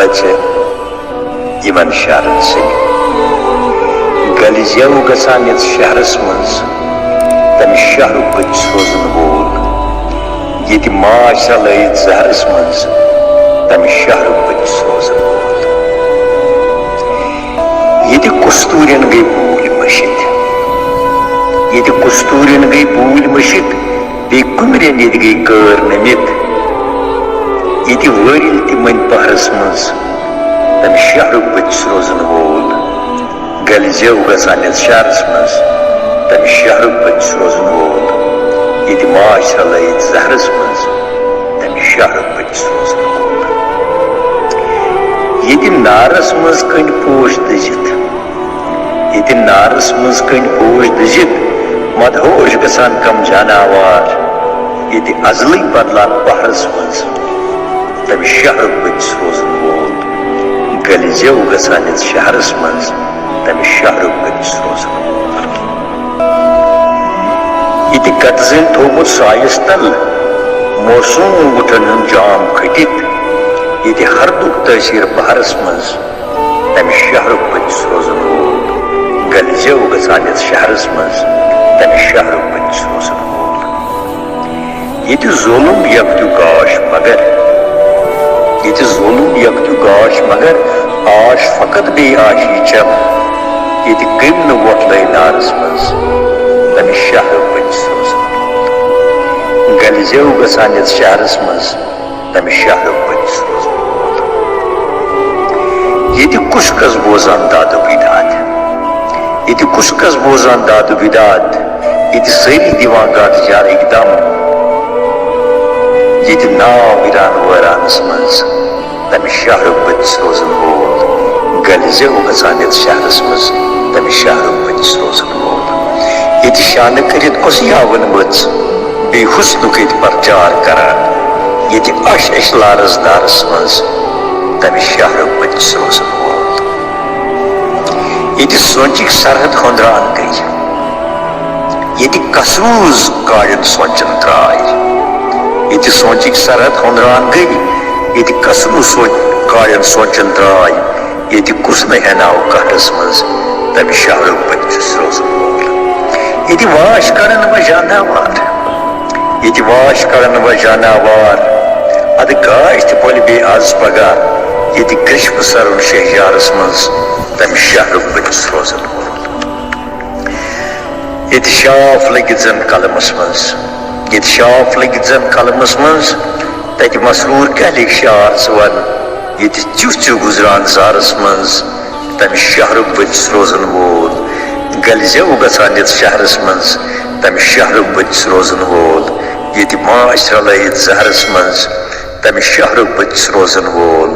Yemen शहरन सक गलिजो गसान यथ शहरस मज तम शहर बच रोजन वोल ये माश रलत जहरस मज तम शहर बच रोजन वोल ये कुस्तूरन गई बूल मशित ये कुस्तूरन गई बूल मशित बे कुमरन ये गई गर नमित ये वरिल मन पहरस मज तम शहर बच रोजन वोल गलिजो गसान यथ शहरस मज तम शहर बच रोजन वोल ये माश रलत जहरस मज तम शहर बच रोजन वोल ये नारस मज कन पोश दजित ये नारस मज कन पोश दजित मदहोश गसान कम जानवर ये अजल बदलान पहरस मज तम शहर बच रोजन वोल गलिजो गसान यथ शहरस मज तम शहर बच रोजन वोल ये कतजन थोमुत सायस तल मौसूम वुठन हन जाम खटित ये हरदुक तसीर बहरस मज तम शहर बच रोजन वोल गलिजो गसान यथ शहरस मज तम शहर बच रोजन वोल ये जुल्म यकतु गाश मगर ये जुल्म यकतु गाश मगर आश फकत बे आशी चम ये गम न वोटल नारस मज तम शहर बच रोजन वोल गलिजो गसान यथ शहरस मज तम शहर बच रोजन वोल ये कुश कस बोजान दादो बिदात ये कुश कस बोजान दादो बिदात ये सारी दिवान गात जार एकदम ये नाव वीरान वरानस मज तम शहर बच रोजन वोल गलिजो गसान यथ शहरस मज तम शहर बच रोजन वोल ये शान करित कुस यावन मज बे हुस्नुक ये प्रचार करान ये अश अशलारस दारस मज तम शहर बच रोजन वोल ये सोचिक सरहद होंद्रान गई ये कसूज गाड़न सोचन त्राय ये सोचिक सरहद होंद्रान गई ये कसूज गाड़न सोचन त्राय ये कुस न हेनाव कहरस मज तम शहर बच रोजन वोल ये वाश करन व जानवर ये वाश करन व जानवर अद गाश बोल बे आज पगा ये ग्रीष्म सरुन शहजारस मज तम शहर बच रोजन वोल ये शाफ लगित जन कलमस मज ये शाफ लगित जन कलमस मज तत मसरूर क्या लिख शार वन ये चुह चुह गुजरान जारस मज तम शहर बच रोजन वोल गलिजो गसान यथ शहरस मज तम शहर बच रोजन वोल ये माश रलत जहरस मज तम शहर बच रोजन वोल